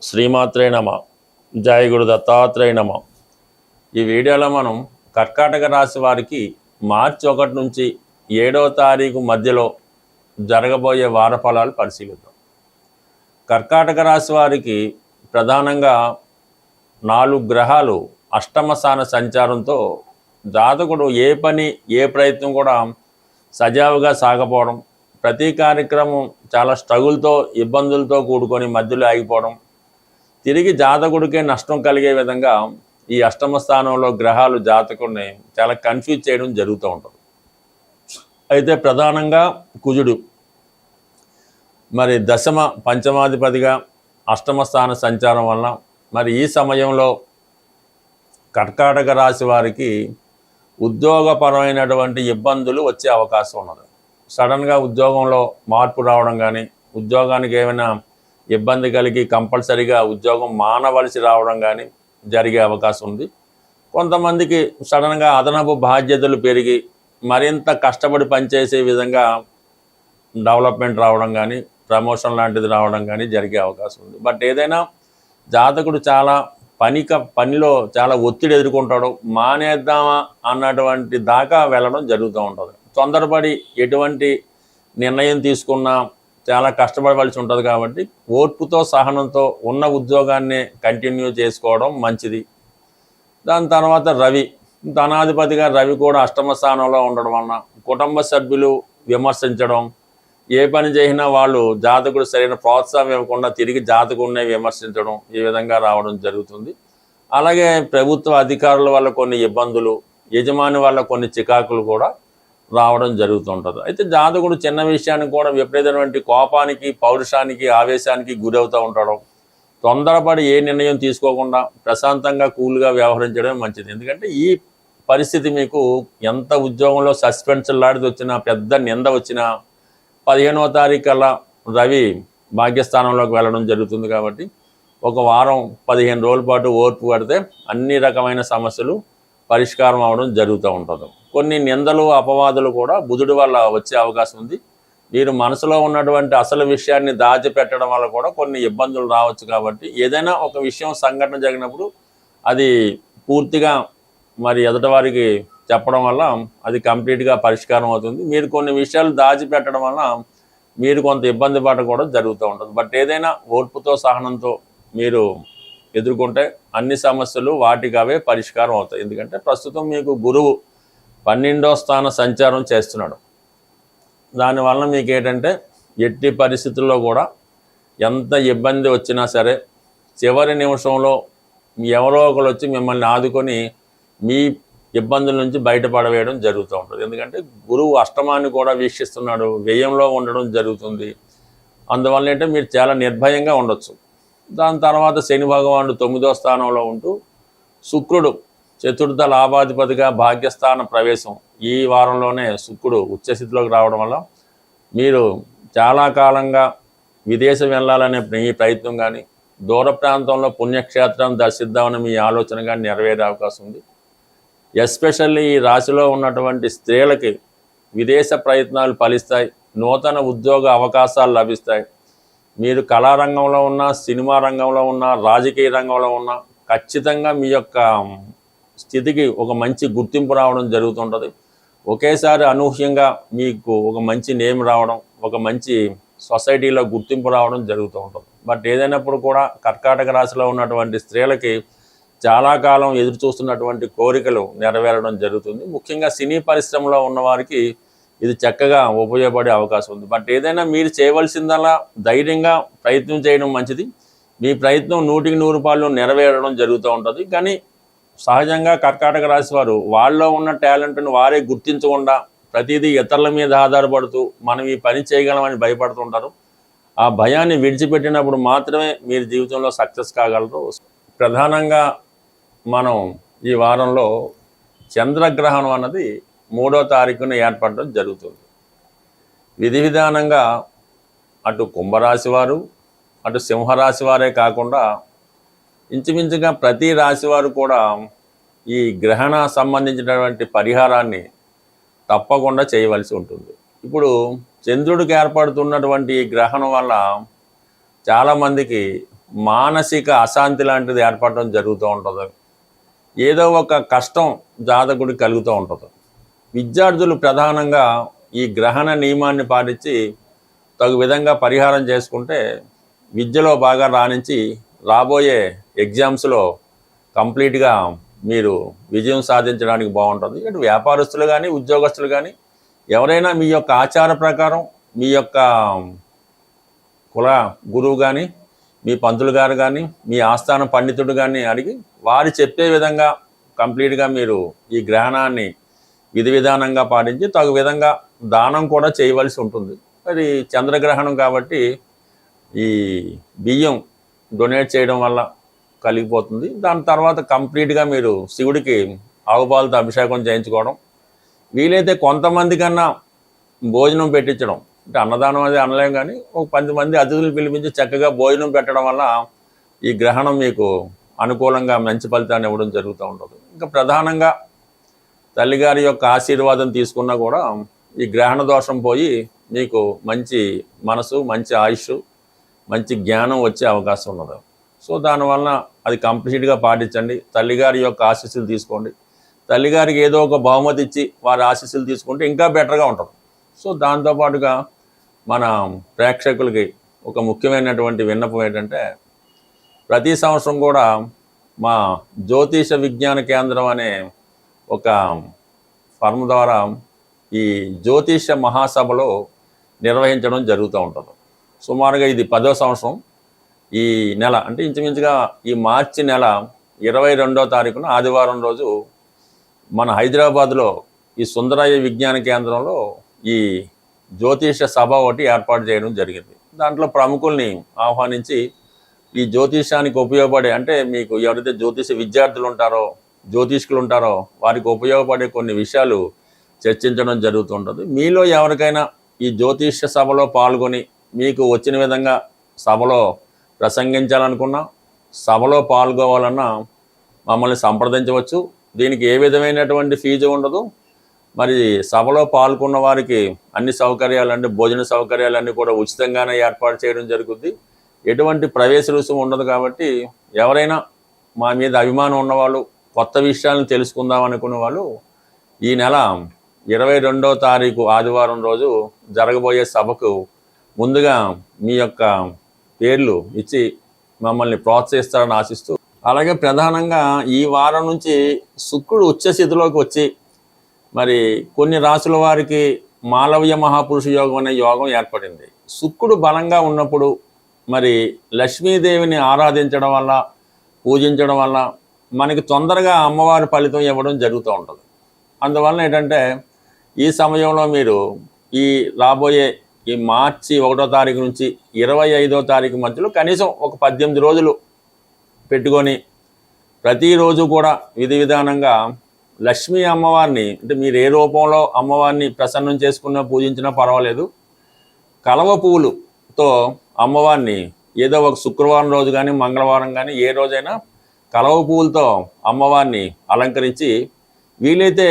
శ్రీమాత్రే నమ. జయ గురు దత్తాత్రేయ నమ. ఈ వీడియోలో మనం కర్కాటక రాశి వారికి మార్చి 1 నుంచి 7వ తారీఖు మధ్యలో జరగబోయే వార ఫలాలు పరిశీలిద్దాం. కర్కాటక రాశి వారికి ప్రధానంగా 4 గ్రహాలు అష్టమ స్థాన సంచారంతో జాతకుడు ఏ పని ఏ ప్రయత్నం కూడా సజావుగా సాగపోవడం, ప్రతి కార్యక్రమం చాలా స్ట్రగుల్తో ఇబ్బందులతో కూడుకొని మధ్యలో ఆగిపోవడం, తిరిగి జాతకుడికే నష్టం కలిగే విధంగా ఈ అష్టమ స్థానంలో గ్రహాలు జాతకుడిని చాలా కన్ఫ్యూజ్ చేయడం జరుగుతూ ఉంటుంది. అయితే ప్రధానంగా కుజుడు మరి దశమ పంచమాధిపతిగా అష్టమ స్థాన సంచారం వలన మరి ఈ సమయంలో కర్కాటక రాశి వారికి ఉద్యోగపరమైనటువంటి ఇబ్బందులు వచ్చే అవకాశం ఉన్నది. సడన్గా ఉద్యోగంలో మార్పు రావడం కానీ, ఉద్యోగానికి ఏమైనా ఇబ్బంది కలిగి కంపల్సరీగా ఉద్యోగం మానవలసి రావడం కానీ జరిగే అవకాశం ఉంది. కొంతమందికి సడన్గా అదనపు బాధ్యతలు పెరిగి మరింత కష్టపడి పనిచేసే విధంగా డెవలప్మెంట్ రావడం కానీ, ప్రమోషన్ లాంటిది రావడం కానీ జరిగే అవకాశం ఉంది. బట్ ఏదైనా జాతకుడు చాలా పనిలో చాలా ఒత్తిడి ఎదుర్కొంటాడు, మానేద్దామా అన్నటువంటి దాకా వెళ్ళడం జరుగుతూ ఉంటుంది. తొందరపడి ఎటువంటి నిర్ణయం తీసుకున్నా చాలా కష్టపడవలసి ఉంటుంది. కాబట్టి ఓర్పుతో సహనంతో ఉన్న ఉద్యోగాన్ని కంటిన్యూ చేసుకోవడం మంచిది. దాని తర్వాత రవి ధనాధిపతిగా రవి కూడా అష్టమ స్థానంలో ఉండడం వలన కుటుంబ సభ్యులు విమర్శించడం, ఏ పని చేసినా వాళ్ళు జాతకుడు సరైన ప్రోత్సాహం ఇవ్వకుండా తిరిగి జాతకుడినే విమర్శించడం, ఈ విధంగా రావడం జరుగుతుంది. అలాగే ప్రభుత్వ అధికారుల వల్ల కొన్ని ఇబ్బందులు, యజమాని వల్ల కొన్ని చికాకులు కూడా రావడం జరుగుతుంటుంది. అయితే జాతకుడు చిన్న విషయానికి కూడా విపరీతమైన కోపానికి, పౌరుషానికి, ఆవేశానికి గురవుతూ ఉంటాడు. తొందరపడి ఏ నిర్ణయం తీసుకోకుండా ప్రశాంతంగా కూల్గా వ్యవహరించడం మంచిది. ఎందుకంటే ఈ పరిస్థితి మీకు ఎంత ఉద్యోగంలో సస్పెన్షన్ లాంటిది వచ్చినా, పెద్ద నింద వచ్చినా 15వ తారీఖు కల్లా రవి భాగ్యస్థానంలోకి వెళ్ళడం జరుగుతుంది. కాబట్టి ఒక వారం 15 రోజుల పాటు ఓర్పు పడితే అన్ని రకమైన సమస్యలు పరిష్కారం అవడం జరుగుతూ ఉంటుంది. కొన్ని నిందలు అపవాదులు కూడా బుధుడి వల్ల వచ్చే అవకాశం ఉంది. మీరు మనసులో ఉన్నటువంటి అసలు విషయాన్ని దాచిపెట్టడం వల్ల కూడా కొన్ని ఇబ్బందులు రావచ్చు. కాబట్టి ఏదైనా ఒక విషయం సంఘటన జరిగినప్పుడు అది పూర్తిగా మరి ఎదుటివారికి చెప్పడం వల్ల అది కంప్లీట్గా పరిష్కారం అవుతుంది. మీరు కొన్ని విషయాలు దాచిపెట్టడం వల్ల మీరు కొంత ఇబ్బంది పడడం కూడా జరుగుతూ ఉంటుంది. బట్ ఏదైనా ఓర్పుతో సహనంతో మీరు ఎదుర్కొంటే అన్ని సమస్యలు వాటికి అవే పరిష్కారం అవుతాయి. ఎందుకంటే ప్రస్తుతం మీకు గురువు 12వ స్థాన సంచారం చేస్తున్నాడు. దానివల్ల మీకు ఏంటంటే ఎట్టి పరిస్థితుల్లో కూడా ఎంత ఇబ్బంది వచ్చినా సరే చివరి నిమిషంలో ఎవరో ఒకరు వచ్చి మిమ్మల్ని ఆదుకొని మీ ఇబ్బందుల నుంచి బయటపడవేయడం జరుగుతూ ఉంటుంది. ఎందుకంటే గురువు అష్టమాన్ని కూడా వీక్షిస్తున్నాడు, వ్యయంలో ఉండడం జరుగుతుంది. అందువల్ల ఏంటంటే మీరు చాలా నిర్భయంగా ఉండొచ్చు. దాని తర్వాత శని భగవానుడు 9వ స్థానంలో ఉంటూ శుక్రుడు చతుర్థ లాభాధిపతిగా భాగ్యస్థాన ప్రవేశం ఈ వారంలోనే శుక్రుడు ఉచ్చస్థితిలోకి రావడం వల్ల మీరు చాలా కాలంగా విదేశం వెళ్ళాలనే మీ ప్రయత్నం కానీ, దూర ప్రాంతంలో పుణ్యక్షేత్రం దర్శిద్దామని మీ ఆలోచన కానీ నెరవేరే అవకాశం ఉంది. ఎస్పెషల్లీ ఈ రాశిలో ఉన్నటువంటి స్త్రీలకి విదేశ ప్రయత్నాలు ఫలిస్తాయి, నూతన ఉద్యోగ అవకాశాలు లభిస్తాయి. మీరు కళారంగంలో ఉన్నా, సినిమా రంగంలో ఉన్నా, రాజకీయ రంగంలో ఉన్నా ఖచ్చితంగా మీ యొక్క స్థితికి ఒక మంచి గుర్తింపు రావడం జరుగుతుంటుంది. ఒకేసారి అనూహ్యంగా మీకు ఒక మంచి నేమ్ రావడం, ఒక మంచి సొసైటీలో గుర్తింపు రావడం జరుగుతూ ఉంటుంది. బట్ ఏదైనప్పుడు కూడా కర్కాటక రాశిలో ఉన్నటువంటి స్త్రీలకి చాలా కాలం ఎదురు చూస్తున్నటువంటి కోరికలు నెరవేరడం జరుగుతుంది. ముఖ్యంగా సినీ పరిశ్రమలో ఉన్నవారికి ఇది చక్కగా ఉపయోగపడే అవకాశం ఉంది. బట్ ఏదైనా మీరు చేయవలసిందల్లా ధైర్యంగా ప్రయత్నం చేయడం మంచిది. మీ ప్రయత్నం 100కి 100 నెరవేరడం జరుగుతూ ఉంటుంది. కానీ సహజంగా కర్కాటక రాశి వారు వాళ్ళలో ఉన్న టాలెంట్ను వారే గుర్తించకుండా ప్రతిదీ ఇతరుల మీద ఆధారపడుతూ మనం ఈ పని చేయగలమని భయపడుతుంటారు. ఆ భయాన్ని విడిచిపెట్టినప్పుడు మాత్రమే మీరు జీవితంలో సక్సెస్ కాగలరు. ప్రధానంగా మనం ఈ వారంలో చంద్రగ్రహణం అన్నది 3వ తారీఖున ఏర్పడడం జరుగుతుంది. విధి విధానంగా అటు కుంభరాశి వారు, అటు సింహరాశి వారే కాకుండా ఇంచుమించుగా ప్రతి రాశి వారు కూడా ఈ గ్రహణ సంబంధించినటువంటి పరిహారాన్ని తప్పకుండా చేయవలసి ఉంటుంది. ఇప్పుడు చంద్రుడికి ఏర్పడుతున్నటువంటి ఈ గ్రహణం వల్ల చాలామందికి మానసిక అశాంతి లాంటిది ఏర్పడడం జరుగుతూ ఉంటుంది. ఏదో ఒక కష్టం జాతకుడికి కలుగుతూ ఉంటుంది. విద్యార్థులు ప్రధానంగా ఈ గ్రహణ నియమాన్ని పాటించి తగు విధంగా పరిహారం చేసుకుంటే విద్యలో బాగా రాణించి రాబోయే ఎగ్జామ్స్లో కంప్లీట్గా మీరు విజయం సాధించడానికి బాగుంటుంది. ఇటు వ్యాపారస్తులు కానీ ఉద్యోగస్తులు కానీ ఎవరైనా మీ యొక్క ఆచార ప్రకారం మీ యొక్క కుల గురువు కానీ మీ పంతులు గారు కానీ మీ ఆస్థాన పండితుడు కానీ అడిగి వారు చెప్పే విధంగా కంప్లీట్గా మీరు ఈ గ్రహణాన్ని విధి విధానంగా పాటించి తగు విధంగా దానం కూడా చేయవలసి ఉంటుంది. మరి చంద్రగ్రహణం కాబట్టి ఈ బియ్యం డొనేట్ చేయడం వల్ల కలిగిపోతుంది. దాని తర్వాత కంప్లీట్గా మీరు శివుడికి ఆవుపాలతో అభిషేకం చేయించుకోవడం, వీలైతే కొంతమంది కన్నా భోజనం పెట్టించడం, అంటే అన్నదానం అది అనలేం కానీ ఒక 10 మంది అతిథులు పిలిపించి చక్కగా భోజనం పెట్టడం వల్ల ఈ గ్రహణం మీకు అనుకూలంగా మంచి ఫలితాన్ని ఇవ్వడం జరుగుతూ ఉంటుంది. ఇంకా ప్రధానంగా తల్లిగారి యొక్క ఆశీర్వాదం తీసుకున్నా కూడా ఈ గ్రహణ దోషం పోయి మీకు మంచి మనసు, మంచి ఆయుష్, మంచి జ్ఞానం వచ్చే అవకాశం ఉన్నది. సో దానివల్ల అది కంప్లీట్గా పాటించండి. తల్లిగారి యొక్క ఆశీస్సులు తీసుకోండి. తల్లిగారికి ఏదో ఒక బహుమతి ఇచ్చి వారి ఆశీస్సులు తీసుకుంటే ఇంకా బెటర్గా ఉంటుంది. సో దాంతోపాటుగా మన ప్రేక్షకులకి ఒక ముఖ్యమైనటువంటి విన్నపం ఏంటంటే, ప్రతి సంవత్సరం కూడా మా జ్యోతిష విజ్ఞాన కేంద్రం అనే ఒక ఫర్మ్ ద్వారా ఈ జ్యోతిష మహాసభలో నిర్వహించడం జరుగుతూ ఉంటుంది. సుమారుగా ఇది 10వ సంవత్సరం. ఈ నెల అంటే ఇంచుమించుగా ఈ మార్చి నెల 22వ తారీఖున ఆదివారం రోజు మన హైదరాబాద్లో ఈ సుందరయ్య విజ్ఞాన కేంద్రంలో ఈ జ్యోతిష సభ ఒకటి ఏర్పాటు చేయడం జరిగింది. దాంట్లో ప్రముఖుల్ని ఆహ్వానించి ఈ జ్యోతిషానికి ఉపయోగపడే, అంటే మీకు ఎవరైతే జ్యోతిష విద్యార్థులు ఉంటారో, జ్యోతిష్కులు ఉంటారో వారికి ఉపయోగపడే కొన్ని విషయాలు చర్చించడం జరుగుతుంటుంది. మీలో ఎవరికైనా ఈ జ్యోతిష సభలో పాల్గొని మీకు వచ్చిన విధంగా సభలో ప్రసంగించాలనుకున్నా, సభలో పాల్గొవాలన్నా మమ్మల్ని సంప్రదించవచ్చు. దీనికి ఏ విధమైనటువంటి ఫీజు ఉండదు. మరి సభలో పాల్గొన్న వారికి అన్ని సౌకర్యాలు, అంటే భోజన సౌకర్యాలన్నీ కూడా ఉచితంగానే ఏర్పాటు చేయడం జరుగుద్ది. ఎటువంటి ప్రవేశ రుసుము ఉండదు. కాబట్టి ఎవరైనా మా మీద అభిమానం ఉన్నవాళ్ళు, కొత్త విషయాలను తెలుసుకుందాం అనుకున్న వాళ్ళు ఈ నెల 22వ తారీఖు ఆదివారం రోజు జరగబోయే సభకు ముందుగా మీ యొక్క పేర్లు ఇచ్చి మమ్మల్ని ప్రోత్సహిస్తారని ఆశిస్తూ, అలాగే ప్రధానంగా ఈ వారం నుంచి శుక్రుడు ఉచ్చస్థితిలోకి వచ్చి మరి కొన్ని రాసుల వారికి మాలవ్య మహాపురుష యోగం అనే యోగం ఏర్పడింది. శుక్రుడు బలంగా ఉన్నప్పుడు మరి లక్ష్మీదేవిని ఆరాధించడం వల్ల, పూజించడం వల్ల మనకి తొందరగా అమ్మవారి ఫలితం ఇవ్వడం జరుగుతూ ఉంటుంది. అందువల్ల ఏంటంటే ఈ సమయంలో మీరు ఈ రాబోయే ఈ మార్చి 1వ తారీఖు నుంచి 25వ తారీఖు మధ్యలో కనీసం ఒక 18 రోజులు పెట్టుకొని ప్రతిరోజు కూడా విధి విధానంగా లక్ష్మీ అమ్మవారిని, అంటే మీరు ఏ రూపంలో అమ్మవారిని ప్రసన్నం చేసుకున్నా పూజించినా పర్వాలేదు, కలవ పువ్వులతో అమ్మవారిని ఏదో ఒక శుక్రవారం రోజు కానీ మంగళవారం కానీ ఏ రోజైనా కలవ పువ్వులతో అమ్మవారిని అలంకరించి, వీలైతే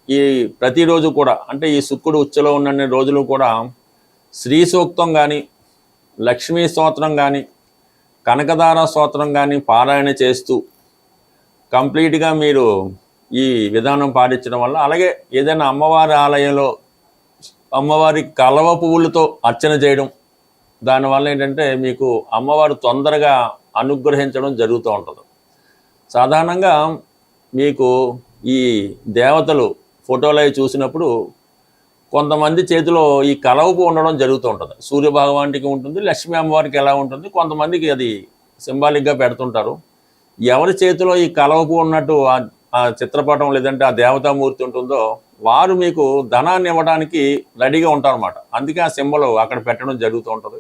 ఈ ప్రతిరోజు కూడా, అంటే ఈ శుక్రుడు ఉచ్చలో ఉన్న రోజులు కూడా శ్రీ సూక్తం కానీ, లక్ష్మీ స్తోత్రం కానీ, కనకదార స్తోత్రం కానీ పారాయణ చేస్తూ కంప్లీట్గా మీరు ఈ విధానం పాటించడం వల్ల, అలాగే ఏదైనా అమ్మవారి ఆలయంలో అమ్మవారి కలవ పువ్వులతో అర్చన చేయడం, దానివల్ల ఏంటంటే మీకు అమ్మవారు తొందరగా అనుగ్రహించడం జరుగుతూ ఉంటుంది. సాధారణంగా మీకు ఈ దేవతలు ఫోటోలు అవి చూసినప్పుడు కొంతమంది చేతిలో ఈ కలవ పువ్వు ఉండడం జరుగుతూ ఉంటుంది. సూర్య భగవానికి ఉంటుంది, లక్ష్మీ అమ్మవారికి ఎలా ఉంటుంది, కొంతమందికి అది సింబాలిక్గా పెడుతుంటారు. ఎవరి చేతిలో ఈ కలవ పువ్వు ఉన్నట్టు ఆ చిత్రపటం లేదంటే ఆ దేవతామూర్తి ఉంటుందో వారు మీకు ధనాన్ని ఇవ్వడానికి రెడీగా ఉంటారన్నమాట. అందుకే ఆ సింబల్ అక్కడ పెట్టడం జరుగుతూ ఉంటుంది.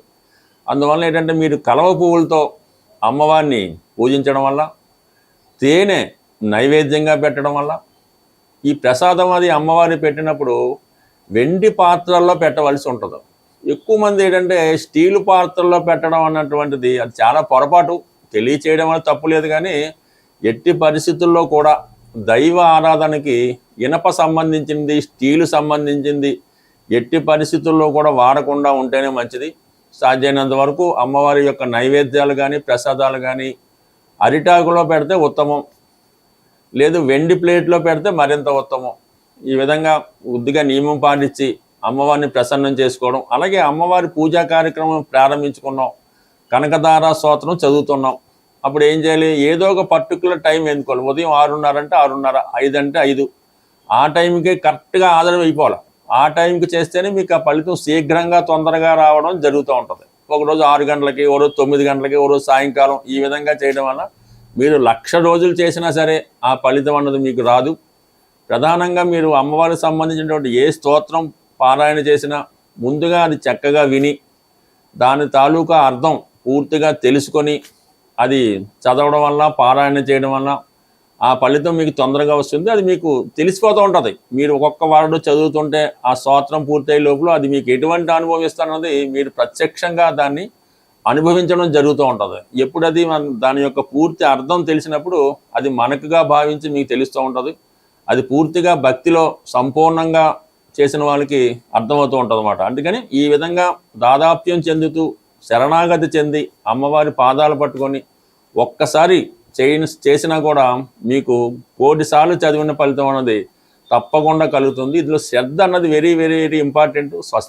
అందువల్ల ఏంటంటే మీరు కలవ పువ్వులతో అమ్మవారిని పూజించడం వల్ల, తేనె నైవేద్యంగా పెట్టడం వల్ల, ఈ ప్రసాదం అది అమ్మవారి పెట్టినప్పుడు వెండి పాత్రల్లో పెట్టవలసి ఉంటుంది. ఎక్కువ మంది ఏంటంటే స్టీలు పాత్రల్లో పెట్టడం అన్నటువంటిది అది చాలా పొరపాటు. తెలియచేయడం అనేది తప్పు లేదు, కానీ ఎట్టి పరిస్థితుల్లో కూడా దైవ ఆరాధనకి ఇనప సంబంధించింది, స్టీలు సంబంధించింది ఎట్టి పరిస్థితుల్లో కూడా వాడకుండా ఉంటేనే మంచిది. సాధ్యమైనంత వరకు అమ్మవారి యొక్క నైవేద్యాలు కానీ ప్రసాదాలు కానీ అరిటాకులో పెడితే ఉత్తమం, లేదు వెండి ప్లేట్లో పెడితే మరింత ఉత్తమం. ఈ విధంగా బుద్ధిగా నియమం పాటించి అమ్మవారిని ప్రసన్నం చేసుకోవడం. అలాగే అమ్మవారి పూజా కార్యక్రమం ప్రారంభించుకున్నాం, కనకదార స్తోత్రం చదువుతున్నాం, అప్పుడు ఏం చేయాలి, ఏదో ఒక పర్టికులర్ టైం ఎన్నుకోవాలి. ఉదయం 6:30 అంటే 6:30, 5 అంటే 5, ఆ టైంకి కరెక్ట్గా ఆదరణ అయిపోవాలి. ఆ టైంకి చేస్తేనే మీకు ఆ ఫలితం శీఘ్రంగా తొందరగా రావడం జరుగుతూ ఉంటుంది. ఒకరోజు 6 గంటలకి, ఓ రోజు 9 గంటలకి, ఓ రోజు సాయంకాలం, ఈ విధంగా చేయడం వల్ల మీరు 1,00,000 రోజులు చేసినా సరే ఆ ఫలితం అన్నది మీకు రాదు. ప్రధానంగా మీరు అమ్మవారికి సంబంధించినటువంటి ఏ స్తోత్రం పారాయణ చేసినా ముందుగా అది చక్కగా విని దాని తాలూకా అర్థం పూర్తిగా తెలుసుకొని అది చదవడం వల్ల, పారాయణ చేయడం వల్ల ఆ ఫలితం మీకు తొందరగా వస్తుంది. అది మీకు తెలిసిపోతూ ఉంటుంది. మీరు ఒక్కొక్క వాడు చదువుతుంటే ఆ స్తోత్రం పూర్తయ్యే లోపల అది మీకు ఎటువంటి అనుభవం ఇస్తారన్నది మీరు ప్రత్యక్షంగా దాన్ని అనుభవించడం జరుగుతూ ఉంటుంది. ఎప్పుడు అది దాని యొక్క పూర్తి అర్థం తెలిసినప్పుడు అది మనకుగా భావించి మీకు తెలుస్తూ ఉంటుంది. అది పూర్తిగా భక్తిలో సంపూర్ణంగా చేసిన వాళ్ళకి అర్థమవుతూ ఉంటుంది అన్నమాట. అందుకని ఈ విధంగా దాదాప్యం చెందుతూ శరణాగతి చెంది అమ్మవారి పాదాలు పట్టుకొని ఒక్కసారి చేసినా కూడా మీకు 1,000 సార్లు చదివిన ఫలితం అన్నది తప్పకుండా కలుగుతుంది. ఇందులో శ్రద్ధ అన్నది వెరీ వెరీ వెరీ ఇంపార్టెంట్. స్వస్తి.